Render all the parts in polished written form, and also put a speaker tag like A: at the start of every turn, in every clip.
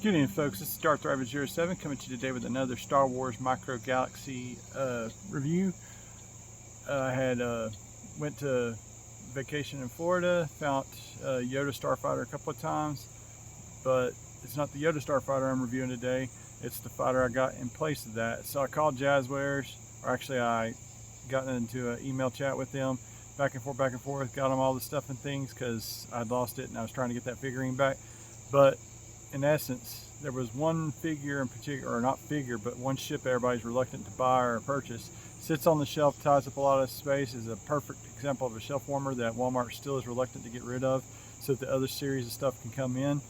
A: Good evening, folks. This is Darth Driver 07 coming to you today with another Star Wars Micro Galaxy review. I went to vacation in Florida, found Yoda Starfighter a couple of times, but it's not the Yoda Starfighter I'm reviewing today. It's the fighter I got in place of that. So I called Jazzwares, or actually I got into an email chat with them, back and forth, got them all the stuff and things because I'd lost it and I was trying to get that figurine back. But in essence, there was one figure in particular, or not figure, but one ship everybody's reluctant to buy or purchase. Sits on the shelf, ties up a lot of space, is a perfect example of a shelf warmer that Walmart still is reluctant to get rid of so that the other series of stuff can come in.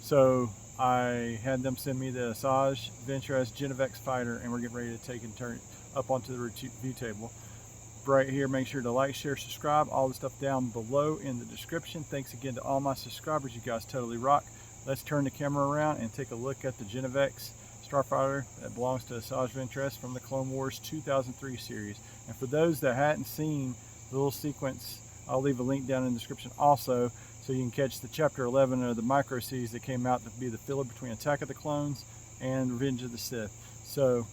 A: So I had them send me the Asajj Ventress Ginivex Fighter, and we're getting ready to take and turn it up onto the review table. Right here, make sure to like, share, subscribe, all the stuff down below in the description. Thanks again to all my subscribers. You guys totally rock. Let's turn the camera around and take a look at the Ginivex Starfighter that belongs to Asajj Ventress from the Clone Wars 2003 series. And for those that hadn't seen the little sequence, I'll leave a link down in the description also, so you can catch the chapter 11 of the micro series that came out to be the filler between Attack of the Clones and Revenge of the Sith. So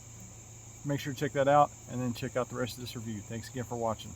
A: make sure to check that out and then check out the rest of this review. Thanks again for watching.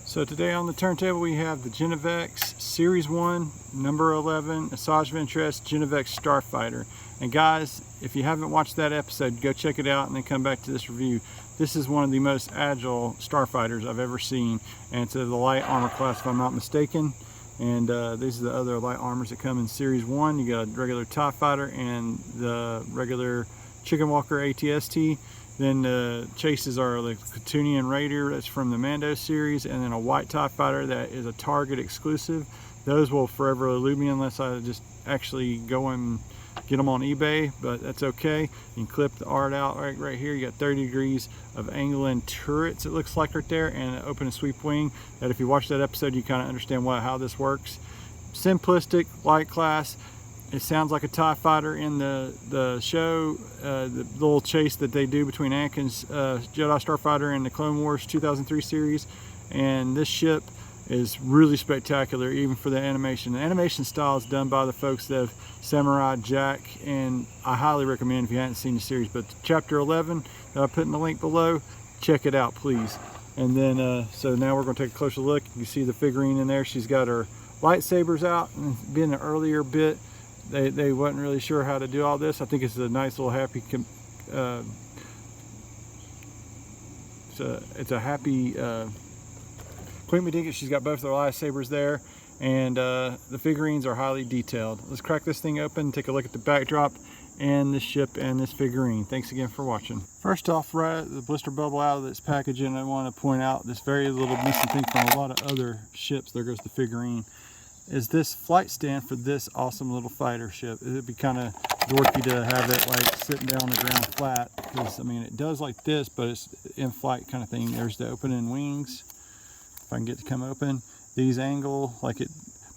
A: So today on the turntable we have the Ginivex Series 1, number 11, Asajj Ventress Ginivex Starfighter. And guys, if you haven't watched that episode, go check it out and then come back to this review. This is one of the most agile starfighters I've ever seen, and it's the light armor class if I'm not mistaken. And these are the other light armors that come in Series 1. You got a regular TIE Fighter and the regular Chicken Walker ATST. Then the chases are the Klatooinian Raider, that's from the Mando series, and then a white TIE Fighter that is a Target exclusive. Those will forever elude me unless I just actually go and get them on eBay, but that's okay. You can clip the art out right here. You got 30 degrees of angle and turrets, it looks like right there, and an open and sweep wing. That if you watch that episode, you kind of understand how this works. Simplistic, light class. It sounds like a TIE Fighter in the show, the little chase that they do between Anakin's Jedi Starfighter and the Clone Wars 2003 series. And this ship is really spectacular, even for the animation. The animation style is done by the folks that have Samurai Jack, and I highly recommend if you haven't seen the series. But chapter 11 that I put in the link below, check it out, please. And then, so now we're going to take a closer look. You can see the figurine in there. She's got her lightsabers out, and being an earlier bit, they wasn't really sure how to do all this. I think it's a nice little happy it's a happy Queen Medinka. She's got both their lightsabers there, and the figurines are highly detailed. Let's crack this thing open, take a look at the backdrop and the ship and this figurine. Thanks again for watching. First off, right the blister bubble out of this packaging, I want to point out this very little missing thing from a lot of other ships. There goes the figurine. Is this flight stand for this awesome little fighter ship. It'd be kind of dorky to have it like sitting down on the ground flat, because I mean it does like this, but it's in flight kind of thing. There's the opening wings, if I can get to come open. These angle like it,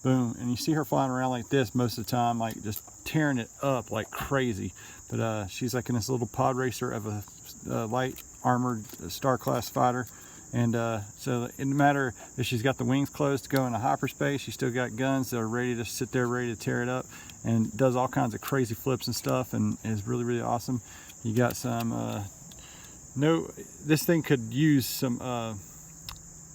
A: boom, and you see her flying around like this most of the time, like just tearing it up like crazy. But she's like in this little pod racer of a light armored star class fighter. And so it doesn't matter if she's got the wings closed to go into hyperspace, she's still got guns that are ready to sit there, ready to tear it up, and does all kinds of crazy flips and stuff, and is really, really awesome. You got some, this thing could use some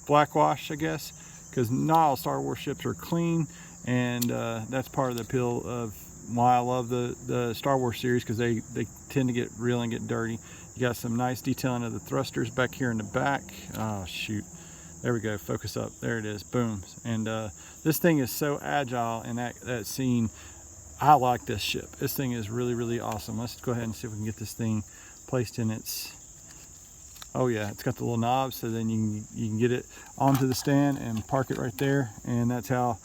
A: black wash, I guess, because not all Star Wars ships are clean, and that's part of the appeal of why I love the Star Wars series, because they tend to get real and get dirty. You got some nice detailing of the thrusters back here in the back. Oh shoot, there we go, focus up, there it is, boom. And this thing is so agile in that scene. I like this ship. This thing is really, really awesome. Let's go ahead and see if we can get this thing placed in its, oh yeah, it's got the little knobs, so then you can get it onto the stand and park it right there, and that's how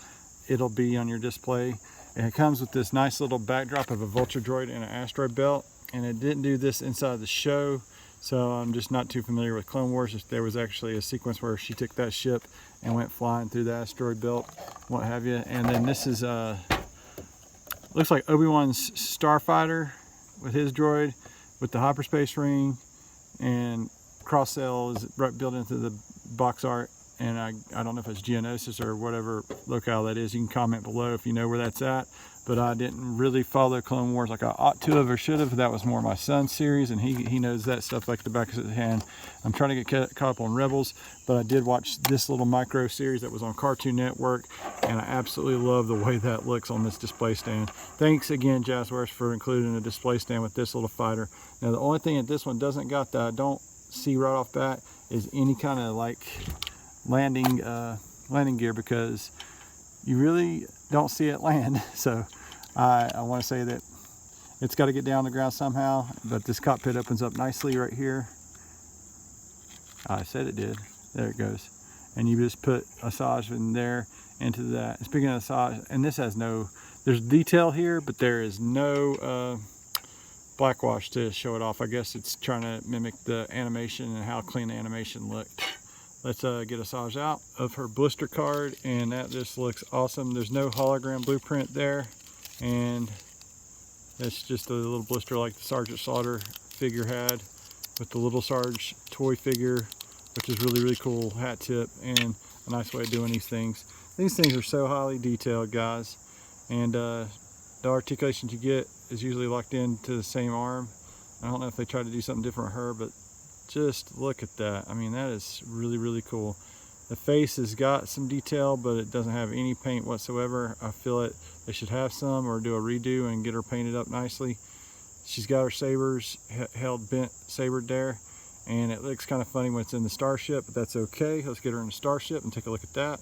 A: it'll be on your display. And it comes with this nice little backdrop of a vulture droid and an asteroid belt. And it didn't do this inside the show, so I'm just not too familiar with Clone Wars. There was actually a sequence where she took that ship and went flying through the asteroid belt, what have you. And then this is looks like Obi-Wan's Starfighter with his droid with the hyperspace ring, and cross cell is right built into the box art and I don't know if it's Geonosis or whatever locale that is. You can comment below if you know where that's at. But I didn't really follow Clone Wars like I ought to have or should have. That was more my son's series, and he knows that stuff like the back of his hand. I'm trying to get caught up on Rebels, but I did watch this little micro series that was on Cartoon Network, and I absolutely love the way that looks on this display stand. Thanks again, Jazzwares, for including a display stand with this little fighter. Now, the only thing that this one doesn't got that I don't see right off bat is any kind of like landing gear, because you really don't see it land. So I want to say that it's got to get down the ground somehow, but this cockpit opens up nicely right here. I said it did. There it goes. And you just put Asajj in there into that. And speaking of Asajj, and this has no, there's detail here, but there is no blackwash to show it off. I guess it's trying to mimic the animation and how clean the animation looked. Let's get Asajj out of her blister card, and that just looks awesome. There's no hologram blueprint there, and it's just a little blister like the Sergeant Slaughter figure had, with the little Sarge toy figure, which is really, really cool hat tip, and a nice way of doing these things. These things are so highly detailed, guys, and the articulation you get is usually locked into the same arm. I don't know if they tried to do something different with her, but just look at that. I mean, that is really, really cool. The face has got some detail, but it doesn't have any paint whatsoever. I feel it they should have some, or do a redo and get her painted up nicely. She's got her sabers held bent sabered there, and it looks kind of funny when it's in the starship, but that's okay. Let's get her in the starship and take a look at that.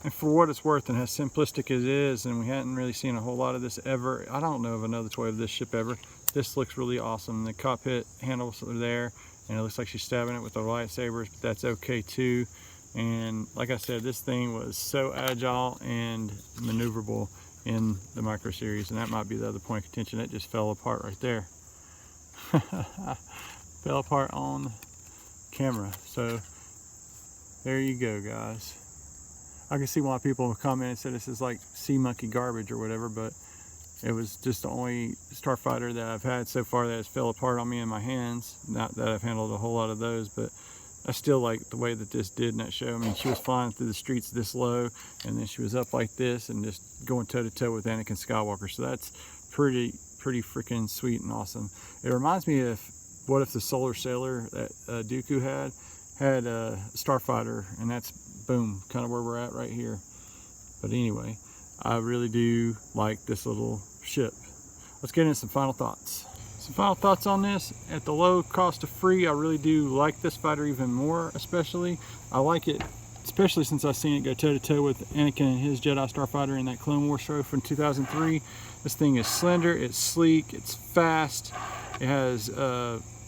A: And for what it's worth, and as simplistic as it is, and we hadn't really seen a whole lot of this ever, I don't know of another toy of this ship ever. This looks really awesome. The cockpit handles are there, and it looks like she's stabbing it with the lightsabers, but that's okay too. And like I said, this thing was so agile and maneuverable in the micro series, and that might be the other point of contention. It just fell apart right there. Fell apart on camera. So there you go, guys. I can see why people have commented and said this is like sea monkey garbage or whatever, but it was just the only Starfighter that I've had so far that has fell apart on me in my hands. Not that I've handled a whole lot of those, but I still like the way that this did in that show. I mean, she was flying through the streets this low, and then she was up like this and just going toe-to-toe with Anakin Skywalker. So that's pretty freaking sweet and awesome. It reminds me of what if the Solar Sailor that Dooku had a Starfighter, and that's, boom, kind of where we're at right here. But anyway, I really do like this little ship. Let's get into some final thoughts. Some final thoughts on this. At the low cost of free, I really do like this fighter even more, especially. I like it, especially since I've seen it go toe-to-toe with Anakin and his Jedi Starfighter in that Clone Wars show from 2003. This thing is slender, it's sleek, it's fast, it has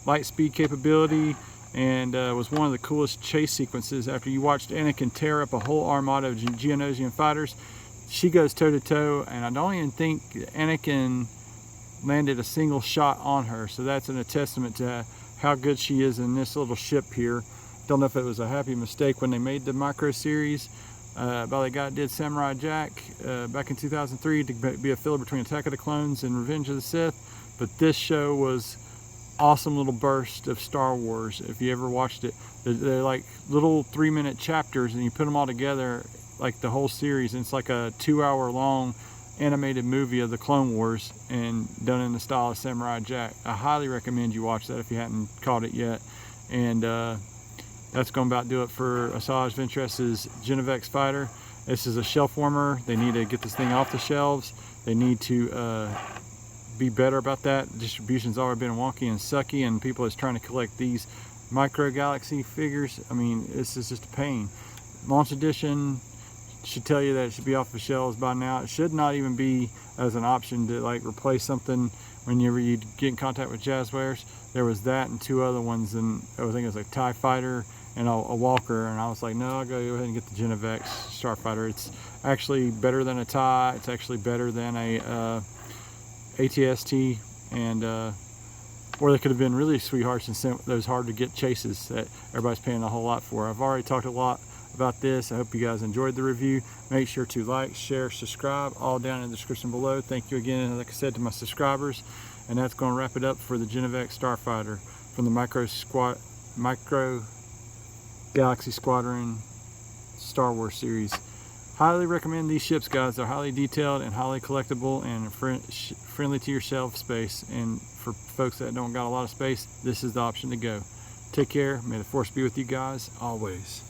A: light speed capability, and was one of the coolest chase sequences. After you watched Anakin tear up a whole armada of Geonosian fighters, she goes toe-to-toe, and I don't even think Anakin landed a single shot on her. So that's a testament to how good she is in this little ship here. Don't know if it was a happy mistake when they made the micro series by the guy that did Samurai Jack back in 2003 to be a filler between Attack of the Clones and Revenge of the Sith, but this show was awesome little burst of Star Wars. If you ever watched it, they're like little 3-minute chapters, and you put them all together like the whole series, and it's like a 2-hour long animated movie of the Clone Wars, and done in the style of Samurai Jack. I highly recommend you watch that if you hadn't caught it yet. And that's going to about do it for Asajj Ventress's Ginivex fighter. This is a shelf warmer. They need to get this thing off the shelves. They need to be better about that. Distribution's already been wonky and sucky, and people is trying to collect these micro galaxy figures. I mean, this is just a pain. Launch edition should tell you that it should be off the shelves by now. It should not even be as an option to like replace something whenever you get in contact with Jazzwares. There was that and 2 other ones, and I think it was like TIE Fighter and a Walker, and I was like, no, I'll go ahead and get the Ginivex Starfighter. It's actually better than a TIE. It's actually better than a ATST, and or they could have been really sweethearts and sent those hard to get chases that everybody's paying a whole lot for. I've already talked a lot about this. I hope you guys enjoyed the review. Make sure to like, share, subscribe, all down in the description below. Thank you again, like I said, to my subscribers. And that's going to wrap it up for the Ginivex Starfighter from the Micro Galaxy Squadron Star Wars series. Highly recommend these ships, guys. They're highly detailed and highly collectible and friendly to your shelf space. And for folks that don't got a lot of space, this is the option to go. Take care. May the Force be with you guys always.